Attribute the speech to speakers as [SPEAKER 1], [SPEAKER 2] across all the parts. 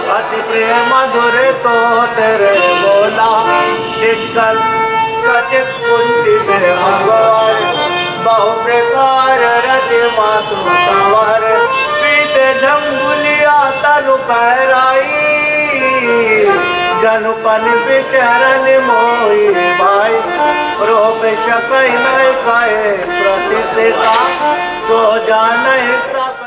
[SPEAKER 1] अति प्रेम मधुर तो तेरे बोला, टिकल कचित कुंचित अगवार, बहु प्रकार रचे मातु सवार, पीते झंगुलिया तनु पहराई, जनुपन बिचरन मोही भाई, रोप शकई नहीं खाए प्रति से सो जाने सब।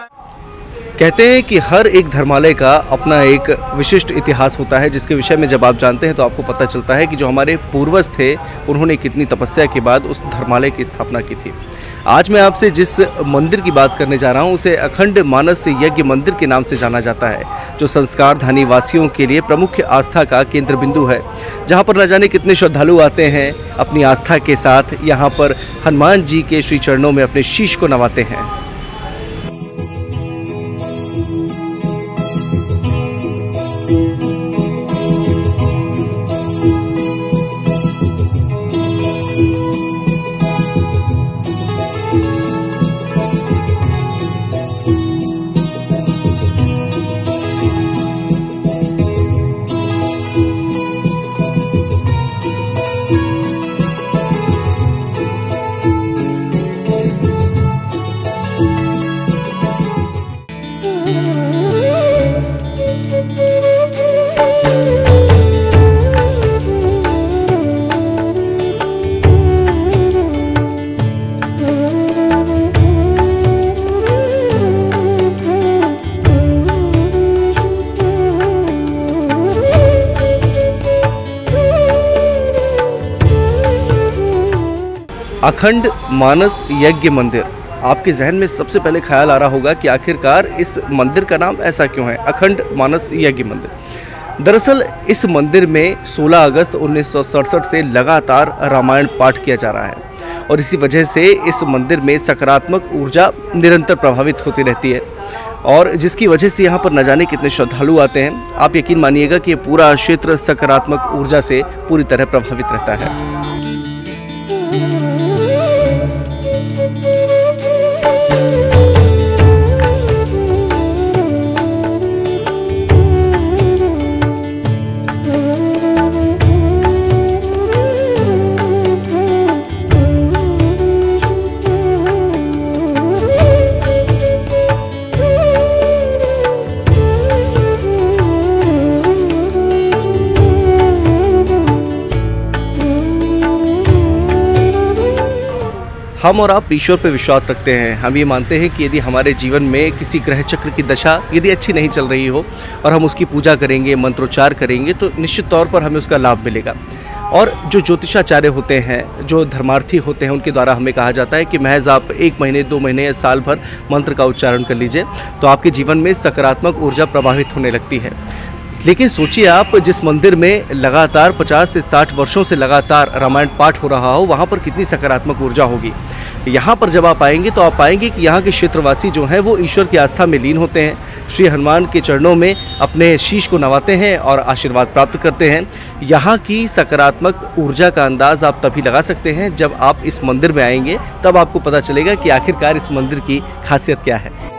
[SPEAKER 2] कहते हैं कि हर एक धर्मालय का अपना एक विशिष्ट इतिहास होता है, जिसके विषय में जब आप जानते हैं तो आपको पता चलता है कि जो हमारे पूर्वज थे उन्होंने कितनी तपस्या के बाद उस धर्मालय की स्थापना की थी। आज मैं आपसे जिस मंदिर की बात करने जा रहा हूं उसे अखंड मानस यज्ञ मंदिर के नाम से जाना जाता है, जो संस्कारधानी वासियों के लिए प्रमुख आस्था का केंद्र बिंदु है, जहां पर न जाने कितने श्रद्धालु आते हैं अपनी आस्था के साथ यहां पर हनुमान जी के श्री चरणों में अपने शीश को नवाते हैं। अखंड मानस यज्ञ मंदिर, आपके जहन में सबसे पहले ख्याल आ रहा होगा कि आखिरकार इस मंदिर का नाम ऐसा क्यों है, अखंड मानस यज्ञ मंदिर। दरअसल इस मंदिर में 16 अगस्त 1967 से लगातार रामायण पाठ किया जा रहा है और इसी वजह से इस मंदिर में सकारात्मक ऊर्जा निरंतर प्रभावित होती रहती है और जिसकी वजह से यहाँ पर न जाने कितने श्रद्धालु आते हैं। आप यकीन मानिएगा कि ये पूरा क्षेत्र सकारात्मक ऊर्जा से पूरी तरह प्रभावित रहता है। हम और आप ईश्वर पर विश्वास रखते हैं। हम ये मानते हैं कि यदि हमारे जीवन में किसी ग्रह चक्र की दशा यदि अच्छी नहीं चल रही हो और हम उसकी पूजा करेंगे, मंत्रोच्चार करेंगे तो निश्चित तौर पर हमें उसका लाभ मिलेगा। और जो ज्योतिषाचार्य होते हैं, जो धर्मार्थी होते हैं, उनके द्वारा हमें कहा जाता है कि महज आप 1 महीने 2 महीने या साल भर मंत्र का उच्चारण कर लीजिए तो आपके जीवन में सकारात्मक ऊर्जा प्रभावित होने लगती है। लेकिन सोचिए आप, जिस मंदिर में लगातार 50 से 60 वर्षों से लगातार रामायण पाठ हो रहा हो, वहाँ पर कितनी सकारात्मक ऊर्जा होगी। यहाँ पर जब आप आएंगे तो आप पाएंगे कि यहाँ के क्षेत्रवासी जो हैं वो ईश्वर की आस्था में लीन होते हैं, श्री हनुमान के चरणों में अपने शीश को नवाते हैं और आशीर्वाद प्राप्त करते हैं। यहाँ की सकारात्मक ऊर्जा का अंदाज़ आप तभी लगा सकते हैं जब आप इस मंदिर में आएंगे, तब आपको पता चलेगा कि आखिरकार इस मंदिर की खासियत क्या है।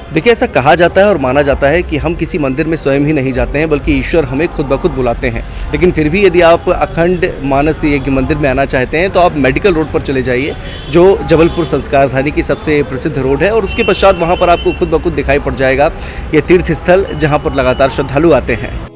[SPEAKER 2] देखिए, ऐसा कहा जाता है और माना जाता है कि हम किसी मंदिर में स्वयं ही नहीं जाते हैं, बल्कि ईश्वर हमें खुद ब खुद बुलाते हैं। लेकिन फिर भी यदि आप अखंड मानस यज्ञ मंदिर में आना चाहते हैं तो आप मेडिकल रोड पर चले जाइए, जो जबलपुर संस्कारधानी की सबसे प्रसिद्ध रोड है, और उसके पश्चात वहाँ पर आपको खुद ब खुद दिखाई पड़ जाएगा ये तीर्थ स्थल, जहाँ पर लगातार श्रद्धालु आते हैं।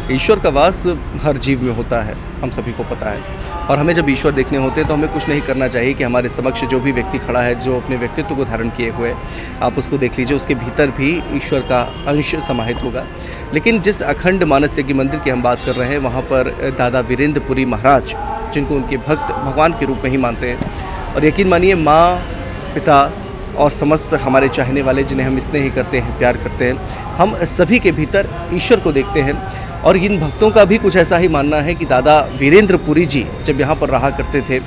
[SPEAKER 2] ईश्वर का वास हर जीव में होता है, हम सभी को पता है, और हमें जब ईश्वर देखने होते हैं तो हमें कुछ नहीं करना चाहिए कि हमारे समक्ष जो भी व्यक्ति खड़ा है, जो अपने व्यक्तित्व को धारण किए हुए, आप उसको देख लीजिए, उसके भीतर भी ईश्वर का अंश समाहित होगा। लेकिन जिस अखंड मानस यज्ञ मंदिर की हम बात कर रहे हैं, वहाँ पर दादा वीरेंद्र पुरी महाराज, जिनको उनके भक्त भगवान के रूप में ही मानते हैं, और यकीन मानिए माँ, पिता और समस्त हमारे चाहने वाले जिन्हें हम स्नेह करते हैं, प्यार करते हैं, हम सभी के भीतर ईश्वर को देखते हैं। और इन भक्तों का भी कुछ ऐसा ही मानना है कि दादा वीरेंद्र पुरी जी जब यहाँ पर रहा करते थे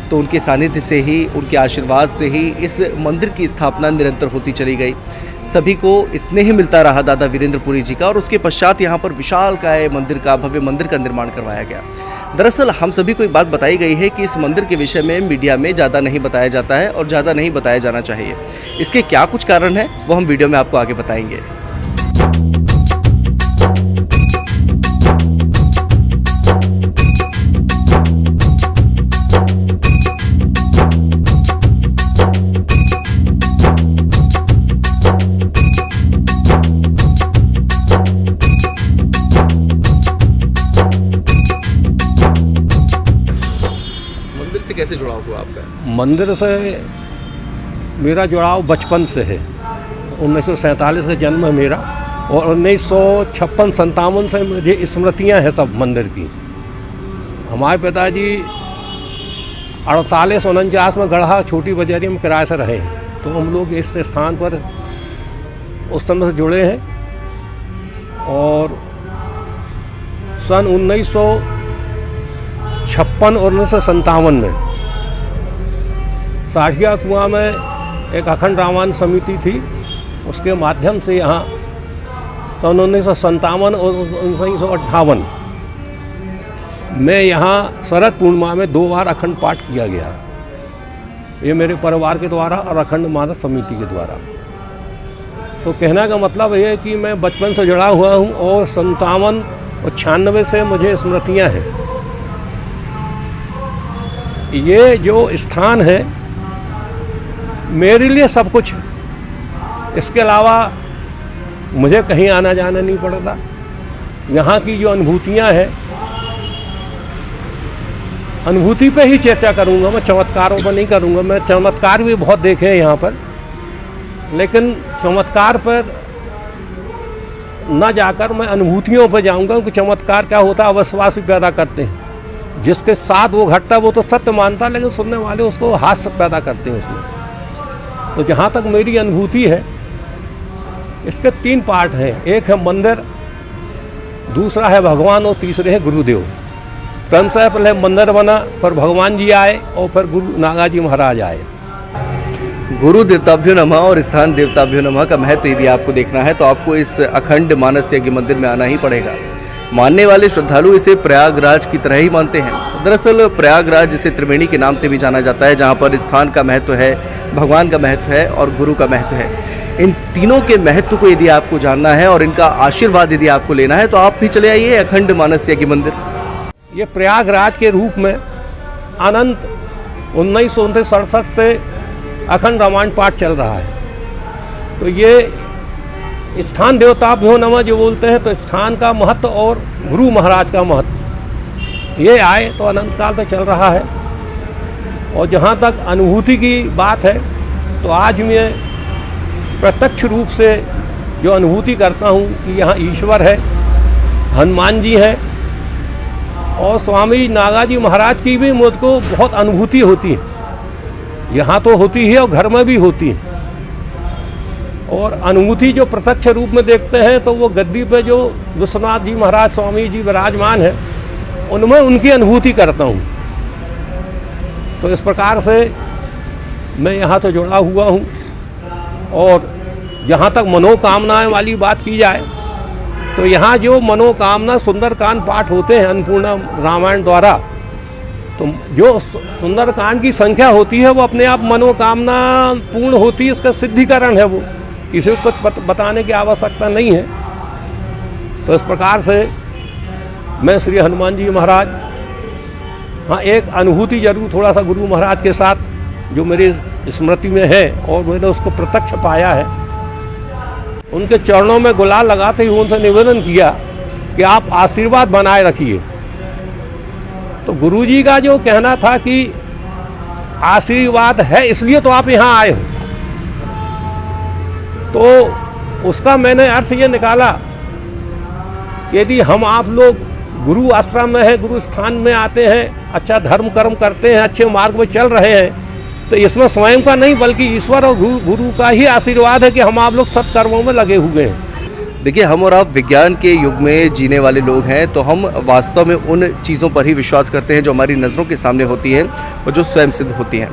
[SPEAKER 2] तो उनके सानिध्य से ही, उनके आशीर्वाद से ही इस मंदिर की स्थापना निरंतर होती चली गई। सभी को स्नेह मिलता रहा दादा वीरेंद्र पुरी जी का, और उसके पश्चात यहाँ पर विशालकाय मंदिर का, भव्य मंदिर का निर्माण करवाया गया। दरअसल हम सभी को एक बात बताई गई है कि इस मंदिर के विषय में मीडिया में ज़्यादा नहीं बताया जाता है और ज़्यादा नहीं बताया जाना चाहिए। इसके क्या कुछ कारण है वो हम वीडियो में आपको आगे बताएंगे। कैसे जुड़ाव हुआ आपका?
[SPEAKER 3] मंदिर से मेरा जुड़ाव बचपन से है। 1947 से जन्म है मेरा, और 1956-57 से मुझे स्मृतियाँ हैं सब मंदिर की। हमारे पिताजी 48-49 में गढ़ा छोटी बजारी में किराए से रहे, तो हम लोग इस स्थान पर उस समय से जुड़े हैं। और सन 1956 और 1957 में साठिया कुआं में एक अखंड रामायण समिति थी, उसके माध्यम से यहाँ सन 1957 और 1958 में यहाँ शरद पूर्णिमा में 2 बार अखंड पाठ किया गया। ये मेरे परिवार के द्वारा और अखंड मानस समिति के द्वारा। तो कहने का मतलब ये है कि मैं बचपन से जुड़ा हुआ हूँ, और 57 और 96 से मुझे स्मृतियाँ हैं। ये जो स्थान है मेरे लिए सब कुछ है। इसके अलावा मुझे कहीं आना जाना नहीं पड़ता। यहाँ की जो अनुभूतियाँ हैं, अनुभूति पे ही चर्चा करूँगा, मैं चमत्कारों पर नहीं करूँगा। मैं चमत्कार भी बहुत देखे हैं यहाँ पर, लेकिन चमत्कार पर न जाकर मैं अनुभूतियों पर जाऊँगा कि चमत्कार क्या होता है, अविश्वास भी पैदा करते हैं। जिसके साथ वो घटता है वो तो सत्य मानता है, लेकिन सुनने वाले उसको हास्य पैदा करते हैं उसमें। तो जहाँ तक मेरी अनुभूति है, इसके 3 पार्ट हैं। एक है मंदिर, दूसरा है भगवान, और तीसरे है गुरुदेव। क्रमशः पहले मंदिर बना, फिर भगवान जी आए, और फिर गुरु नागाजी महाराज आए।
[SPEAKER 2] गुरु देवताभ्यो नमः और स्थान देवताभ्यो नमः का महत्व यदि आपको देखना है तो आपको इस अखंड मानस यज्ञ मंदिर में आना ही पड़ेगा। मानने वाले श्रद्धालु इसे प्रयागराज की तरह ही मानते हैं। दरअसल प्रयागराज जिसे त्रिवेणी के नाम से भी जाना जाता है, जहाँ पर स्थान का महत्व है, भगवान का महत्व है और गुरु का महत्व है। इन तीनों के महत्व को यदि आपको जानना है और इनका आशीर्वाद यदि आपको लेना है तो आप भी चले आइए अखंड मानस यज्ञ मंदिर।
[SPEAKER 3] ये प्रयागराज के रूप में अनंत 1967 से अखंड रामायण पाठ चल रहा है। तो ये स्थान देवताभ्यो नमः जो बोलते हैं, तो स्थान का महत्व और गुरु महाराज का महत्व, ये आए तो अनंत काल तक चल रहा है। और जहाँ तक अनुभूति की बात है, तो आज मैं प्रत्यक्ष रूप से जो अनुभूति करता हूँ कि यहाँ ईश्वर है, हनुमान जी हैं, और स्वामी नागाजी महाराज की भी मुझको बहुत अनुभूति होती है। यहाँ तो होती है और घर में भी होती है। और अनुभूति जो प्रत्यक्ष रूप में देखते हैं, तो वो गद्दी पे जो विश्वनाथ जी महाराज स्वामी जी विराजमान है, उनमें उनकी अनुभूति करता हूँ। तो इस प्रकार से मैं यहाँ से जुड़ा हुआ हूँ। और जहाँ तक मनोकामनाएं वाली बात की जाए तो यहाँ जो मनोकामना सुंदरकांड पाठ होते हैं अन्नपूर्णा रामायण द्वारा, तो जो सुंदरकांड की संख्या होती है वो अपने आप मनोकामना पूर्ण होती है, इसका सिद्धिकरण है, वो किसी को कुछ बताने की आवश्यकता नहीं है। तो इस प्रकार से मैं श्री हनुमान जी महाराज, हाँ एक अनुभूति जरूर थोड़ा सा गुरु महाराज के साथ जो मेरी स्मृति में है और मैंने उसको प्रत्यक्ष पाया है, उनके चरणों में गुलाल लगाते हुए उनसे निवेदन किया कि आप आशीर्वाद बनाए रखिए। तो गुरुजी का जो कहना था कि आशीर्वाद है इसलिए तो आप यहाँ आए हो, तो उसका मैंने अर्थ ये निकाला, यदि हम आप लोग गुरु आश्रम में हैं, गुरु स्थान में आते हैं, अच्छा धर्म कर्म करते हैं, अच्छे मार्ग में चल रहे हैं, तो इसमें स्वयं का नहीं बल्कि ईश्वर और गुरु का ही आशीर्वाद है कि हम आप लोग सत्कर्मों में लगे हुए हैं।
[SPEAKER 2] देखिए, हम और आप विज्ञान के युग में जीने वाले लोग हैं, तो हम वास्तव में उन चीज़ों पर ही विश्वास करते हैं जो हमारी नज़रों के सामने होती हैं और जो स्वयं सिद्ध होती हैं।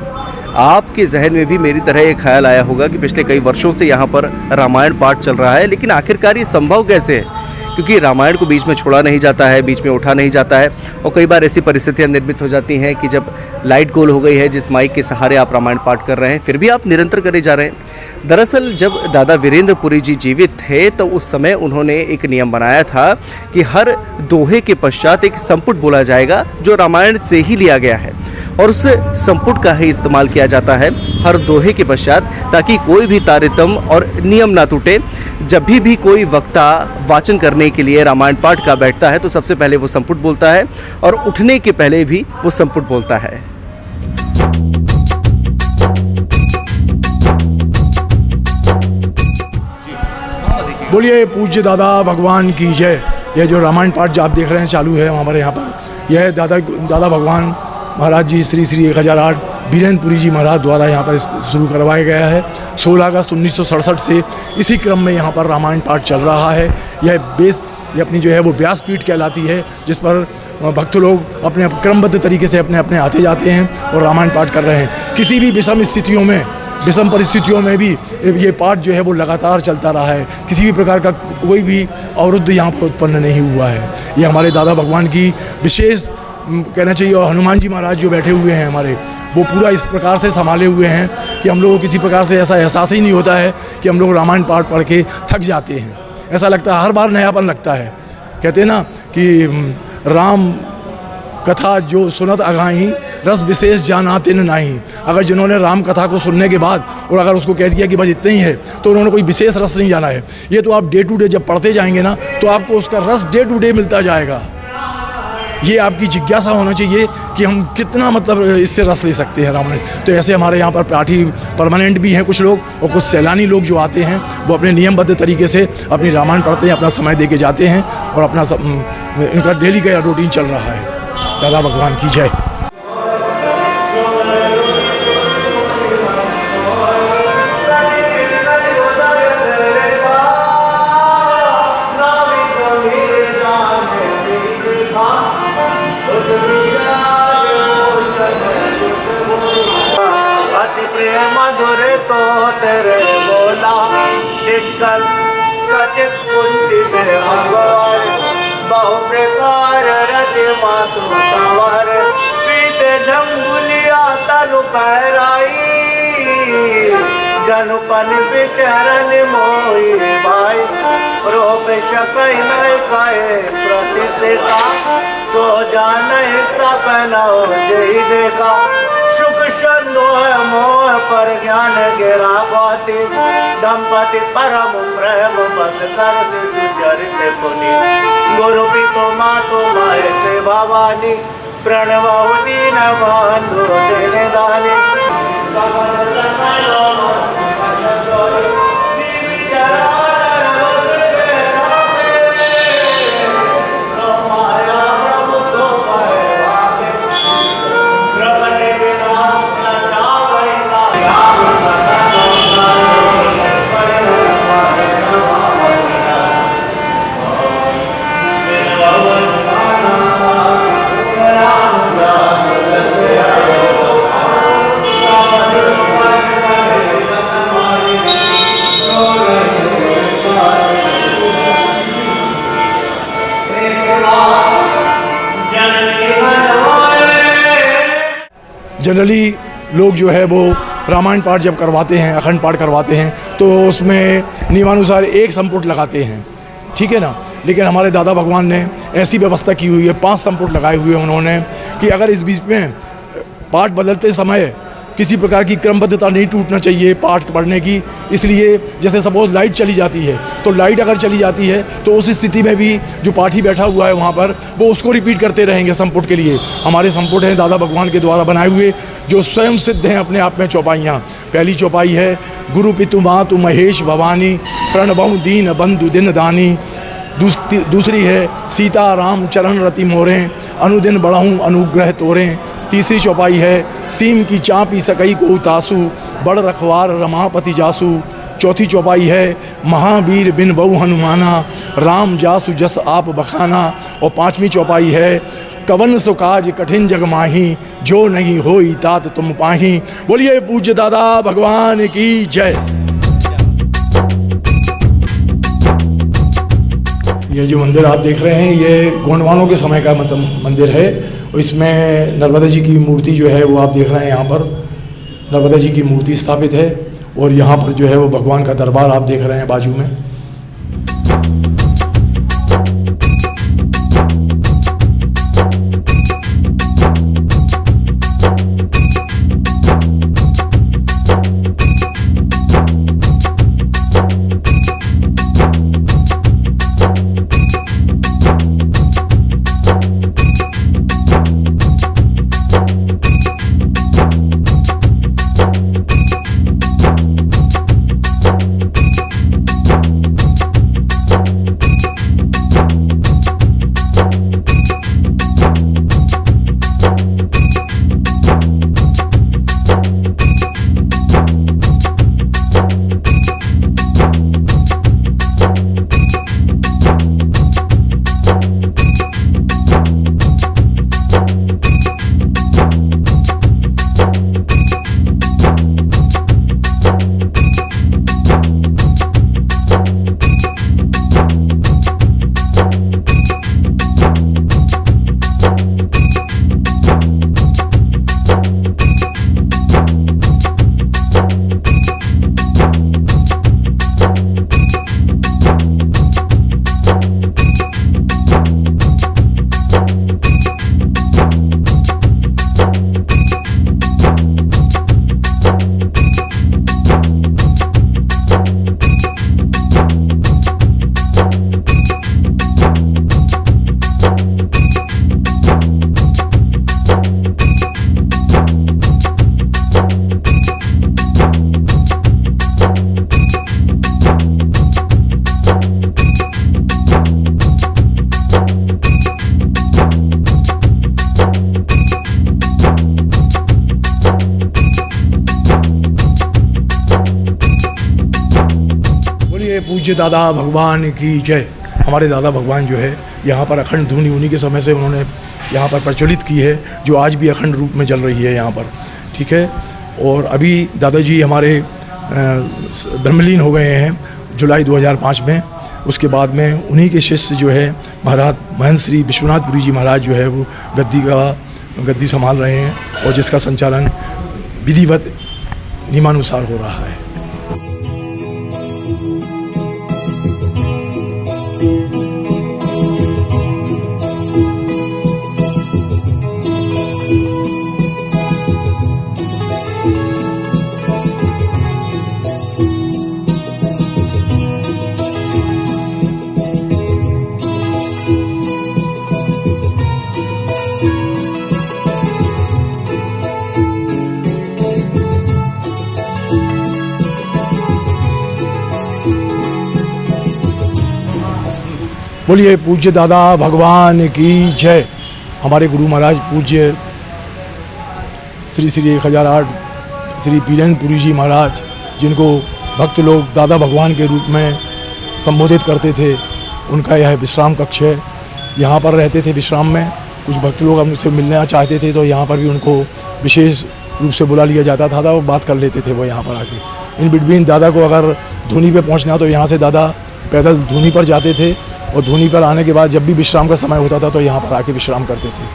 [SPEAKER 2] आपके जहन में भी मेरी तरह एक ख्याल आया होगा कि पिछले कई वर्षों से यहाँ पर रामायण पाठ चल रहा है, लेकिन आखिरकार ये संभव कैसे है? क्योंकि रामायण को बीच में छोड़ा नहीं जाता है, बीच में उठा नहीं जाता है, और कई बार ऐसी परिस्थितियां निर्मित हो जाती हैं कि जब लाइट गोल हो गई है, जिस माइक के सहारे आप रामायण पाठ कर रहे हैं, फिर भी आप निरंतर करे जा रहे हैं। दरअसल जब दादा वीरेंद्र पुरी जी जीवित थे तो उस समय उन्होंने एक नियम बनाया था कि हर दोहे के पश्चात एक संपुट बोला जाएगा जो रामायण से ही लिया गया है, और उस संपुट का ही इस्तेमाल किया जाता है हर दोहे के पश्चात, ताकि कोई भी तारतम्य और नियम ना टूटे। जब भी कोई वक्ता वाचन करने के लिए रामायण पाठ का बैठता है तो सबसे पहले वो संपुट बोलता है और उठने के पहले भी वो संपुट बोलता है।
[SPEAKER 4] बोलिए पूज्य दादा भगवान की जय। यह जो रामायण पाठ जो आप देख रहे हैं चालू है हमारे यहाँ पर, यह दादा भगवान महाराज जी श्री 1008 वीरेंद्र पुरी जी महाराज द्वारा यहाँ पर शुरू करवाया गया है। 16 अगस्त 1967 से इसी क्रम में यहाँ पर रामायण पाठ चल रहा है। ये अपनी जो है वो व्यासपीठ कहलाती है, जिस पर भक्त लोग अपने क्रमबद्ध तरीके से अपने आते जाते हैं और रामायण पाठ कर रहे हैं। किसी भी विषम परिस्थितियों में भी ये पाठ जो है वो लगातार चलता रहा है। किसी भी प्रकार का कोई भी अवरुद्ध यहाँ पर उत्पन्न नहीं हुआ है। ये हमारे दादा भगवान की विशेष कहना चाहिए, और हनुमान जी महाराज जो बैठे हुए हैं हमारे, वो पूरा इस प्रकार से संभाले हुए हैं कि हम लोगों को किसी प्रकार से ऐसा एहसास ही नहीं होता है कि हम लोग रामायण पाठ पढ़ के थक जाते हैं। ऐसा लगता है हर बार नयापन लगता है। कहते हैं ना कि राम कथा जो सुनत अगाही रस विशेष जानातिन नाही। अगर जिन्होंने राम कथा को सुनने के बाद और अगर उसको कह दिया कि बस इतना ही है, तो उन्होंने कोई विशेष रस नहीं जाना है। ये तो आप डे टू डे जब पढ़ते जाएंगे ना, तो आपको उसका रस डे टू डे मिलता जाएगा। ये आपकी जिज्ञासा होना चाहिए कि हम कितना मतलब इससे रस ले सकते हैं रामायण। तो ऐसे हमारे यहाँ पर पाठी परमानेंट भी हैं कुछ लोग, और कुछ सैलानी लोग जो आते हैं वो अपने नियमबद्ध तरीके से अपनी रामायण पढ़ते हैं, अपना समय दे के जाते हैं, और अपना इनका डेली का रूटीन चल रहा है। दादा भगवान की जय।
[SPEAKER 1] मधुर तो तेरे बोला टिकल कचित कुंचित भगवान बहु प्रकार रचे मातु सवार पीते झंगुलिया तनु पहराई जनुपन बिचरन मोई भाई रोप शकई नहीं काए प्रति से सो जाने सपना जही देखा मोह पर ज्ञान गिरा बाती दंपति परम प्रेम बस कर से सुचरित पुनि गुरु पितो मातो माए से भवानी प्रणव दीन बंधु देने दानी
[SPEAKER 4] जनरली लोग जो है वो रामायण पाठ जब करवाते हैं, अखंड पाठ करवाते हैं, तो उसमें नियमानुसार एक संपुट लगाते हैं, ठीक है ना। लेकिन हमारे दादा भगवान ने ऐसी व्यवस्था की हुई है, 5 संपुट लगाए हुए हैं उन्होंने, कि अगर इस बीच में पाठ बदलते समय किसी प्रकार की क्रमबद्धता नहीं टूटना चाहिए पाठ पढ़ने की। इसलिए जैसे सपोज लाइट चली जाती है, तो लाइट अगर चली जाती है तो उस स्थिति में भी जो पाठी बैठा हुआ है वहाँ पर, वो उसको रिपीट करते रहेंगे संपुट के लिए। हमारे संपुट हैं दादा भगवान के द्वारा बनाए हुए, जो स्वयं सिद्ध हैं अपने आप में चौपाइयाँ। पहली चौपाई है गुरु पितु मातु महेश भवानी, प्रणबहु दीन बंधु दिन दानी। दूसरी है सीता राम चरण रति मोरें, अनुदिन बढ़हूँ अनुग्रह तोरें। तीसरी चौपाई है सीम की चापी सकई को उतासु, बड़ रखवार रमापति जासु। चौथी चौपाई है महावीर बिन बहु हनुमाना, राम जासु जस आप बखाना। और 5वीं चौपाई है कवन सो काज कठिन जग माही, जो नहीं होई तात तुम पाही। बोलिए पूज्य दादा भगवान की जय। ये जो मंदिर आप देख रहे हैं, ये गोंडवानों के समय का मतलब मंदिर है। इसमें नर्मदा जी की मूर्ति जो है वो आप देख रहे हैं, यहाँ पर नर्मदा जी की मूर्ति स्थापित है। और यहाँ पर जो है वो भगवान का दरबार आप देख रहे हैं बाजू में। पूज्य दादा भगवान की जय। हमारे दादा भगवान जो है यहाँ पर अखंड धुनी उन्हीं के समय से उन्होंने यहाँ पर प्रचलित की है, जो आज भी अखंड रूप में चल रही है यहाँ पर, ठीक है। और अभी दादाजी हमारे ब्रह्मलीन हो गए हैं जुलाई 2005 में। उसके बाद में उन्हीं के शिष्य जो है महाराज महंत श्री विश्वनाथपुरी जी महाराज जो है वो गद्दी संभाल रहे हैं, और जिसका संचालन विधिवत नियमानुसार हो रहा है। बोलिए पूज्य दादा भगवान की जय। हमारे गुरु महाराज पूज्य श्री श्री 1008 श्री बीरेंद्रपुरी जी महाराज, जिनको भक्त लोग दादा भगवान के रूप में संबोधित करते थे, उनका यह विश्राम कक्ष है। यहाँ पर रहते थे विश्राम में। कुछ भक्त लोग हमसे मिलना चाहते थे तो यहाँ पर भी उनको विशेष रूप से बुला लिया जाता था, वो बात कर लेते थे वो यहाँ पर आके। इन बिटवीन दादा को अगर धुनी पे पहुँचना तो यहाँ से दादा पैदल धुनी पर जाते थे, और धुनी पर आने के बाद जब भी विश्राम का समय होता था तो यहाँ पर आके विश्राम करते थे।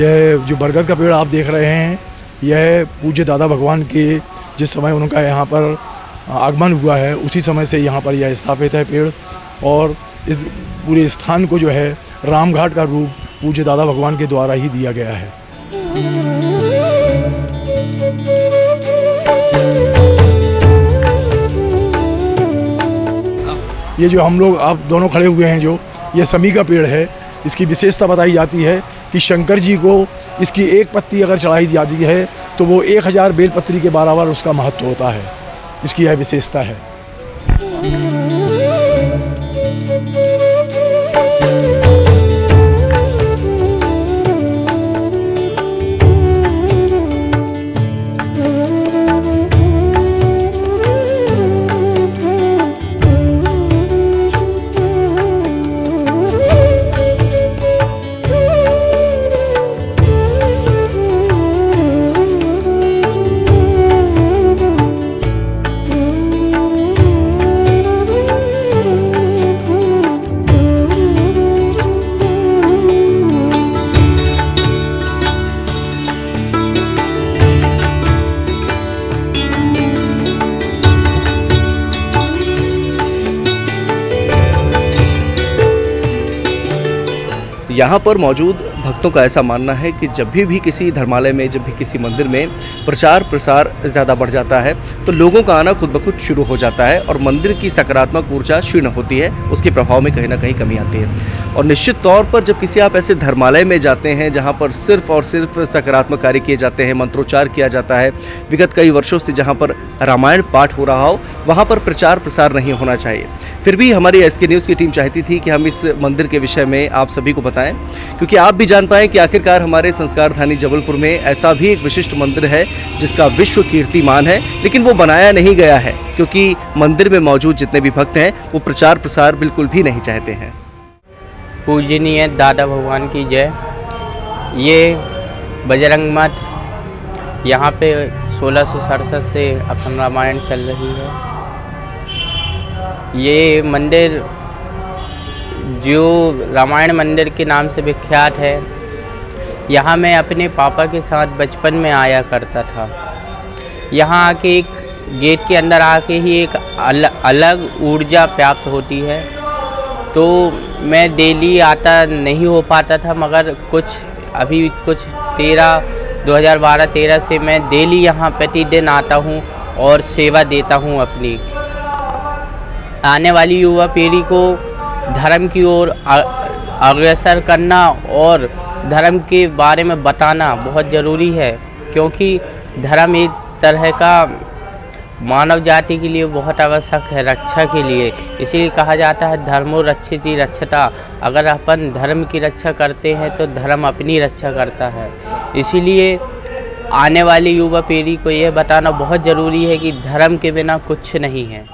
[SPEAKER 4] यह जो बरगद का पेड़ आप देख रहे हैं, यह पूज्य दादा भगवान के जिस समय उनका यहाँ पर आगमन हुआ है उसी समय से यहाँ पर यह स्थापित है पेड़। और इस पूरे स्थान को जो है रामघाट का रूप पूज्य दादा भगवान के द्वारा ही दिया गया है। ये जो हम लोग आप दोनों खड़े हुए हैं, जो ये समी का पेड़ है, इसकी विशेषता बताई जाती है कि शंकर जी को इसकी एक पत्ती अगर चढ़ाई जाती है तो वो 1000 बेलपत्री के बराबर उसका महत्व होता है। इसकी यह विशेषता है।
[SPEAKER 2] यहाँ पर मौजूद भक्तों का ऐसा मानना है कि जब भी किसी धर्मालय में, जब भी किसी मंदिर में प्रचार प्रसार ज़्यादा बढ़ जाता है तो लोगों का आना खुद ब खुद शुरू हो जाता है और मंदिर की सकारात्मक ऊर्जा क्षीण होती है, उसके प्रभाव में कहीं ना कहीं कमी आती है। और निश्चित तौर पर जब किसी आप ऐसे धर्मालय में जाते हैं जहाँ पर सिर्फ और सिर्फ सकारात्मक कार्य किए जाते हैं, मंत्रोच्चार किया जाता है, विगत कई वर्षों से जहाँ पर रामायण पाठ हो रहा हो वहाँ पर प्रचार प्रसार नहीं होना चाहिए। फिर भी हमारी SK न्यूज़ की टीम चाहती थी कि हम इस मंदिर के विषय में आप सभी को बताएं, क्योंकि आप भी जान पाएं कि आखिरकार हमारे संस्कार धानी जबलपुर में ऐसा भी एक विशिष्ट मंदिर है जिसका विश्व कीर्तिमान है, लेकिन वो बनाया नहीं गया है क्योंकि मंदिर में मौजूद जितने भी भक्त हैं वो प्रचार प्रसार बिल्कुल भी नहीं चाहते हैं।
[SPEAKER 5] पूजनीय दादा भगवान की जय। ये बजरंग मठ, यहाँ पे 1667 से अखंड रामायण चल रही है। ये मंदिर जो रामायण मंदिर के नाम से विख्यात है, यहाँ मैं अपने पापा के साथ बचपन में आया करता था। यहाँ आके एक गेट के अंदर आके ही एक अलग ऊर्जा प्राप्त होती है। तो मैं डेली आता नहीं हो पाता था, मगर अभी 2012-13 से मैं डेली यहाँ प्रतिदिन आता हूँ और सेवा देता हूँ अपनी। आने वाली युवा पीढ़ी को धर्म की ओर अग्रसर करना और धर्म के बारे में बताना बहुत ज़रूरी है, क्योंकि धर्म एक तरह का मानव जाति के लिए बहुत आवश्यक है, रक्षा के लिए। इसीलिए कहा जाता है धर्मो रक्षिति रक्षता। अगर अपन धर्म की रक्षा करते हैं तो धर्म अपनी रक्षा करता है। इसीलिए आने वाली युवा पीढ़ी को यह बताना बहुत ज़रूरी है कि धर्म के बिना कुछ नहीं है।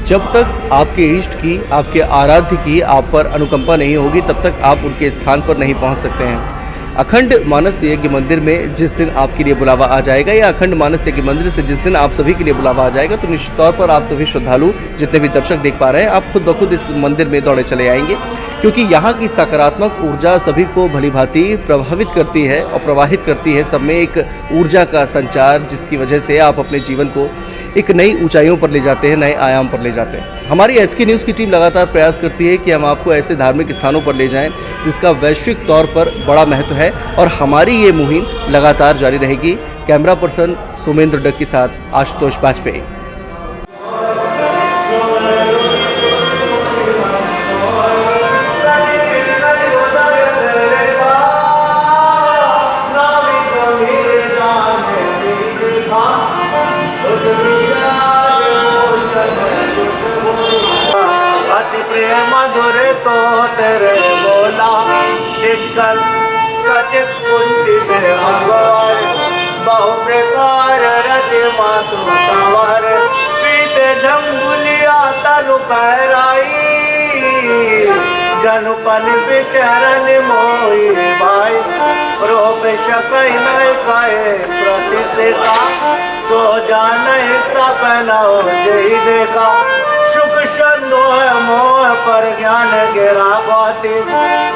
[SPEAKER 2] जब तक आपके इष्ट की, आपके आराध्य की आप पर अनुकंपा नहीं होगी तब तक आप उनके स्थान पर नहीं पहुंच सकते हैं। अखंड मानस यज्ञ मंदिर में जिस दिन आपके लिए बुलावा आ जाएगा या अखंड मानस यज्ञ मंदिर से जिस दिन आप सभी के लिए बुलावा आ जाएगा तो निश्चित तौर पर आप सभी श्रद्धालु जितने भी दर्शक देख पा रहे हैं, आप खुद ब खुद इस मंदिर में दौड़े चले आएंगे, क्योंकि यहाँ की सकारात्मक ऊर्जा सभी को भली भांति प्रभावित करती है और प्रवाहित करती है। सब में एक ऊर्जा का संचार, जिसकी वजह से आप अपने जीवन को एक नई ऊंचाइयों पर ले जाते हैं, नए आयाम पर ले जाते हैं। हमारी SK न्यूज़ की टीम लगातार प्रयास करती है कि हम आपको ऐसे धार्मिक स्थानों पर ले जाएं जिसका वैश्विक तौर पर बड़ा महत्व है, और हमारी ये मुहिम लगातार जारी रहेगी। कैमरा पर्सन सोमेंद्र डग के साथ आशुतोष वाजपेयी।
[SPEAKER 1] मधुर तो तेरे बोला टिकल कचित कुंती में भगवान बहु प्रकार रचे मातु सवार पीते झंगुलिया तनु पहराई जनुपन बिचरन मोई भाई रोप शकई नहीं खाए प्रति से सो जान सपना जही देखा सुख संदोह मोह पर ज्ञान गिरा बाती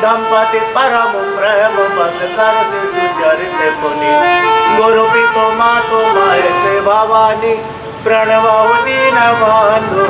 [SPEAKER 1] दंपति परम प्रेम बस कर शिशु चरित पुनि गुरु पितो मातो माहे से भवानी प्रणव दीन बंधु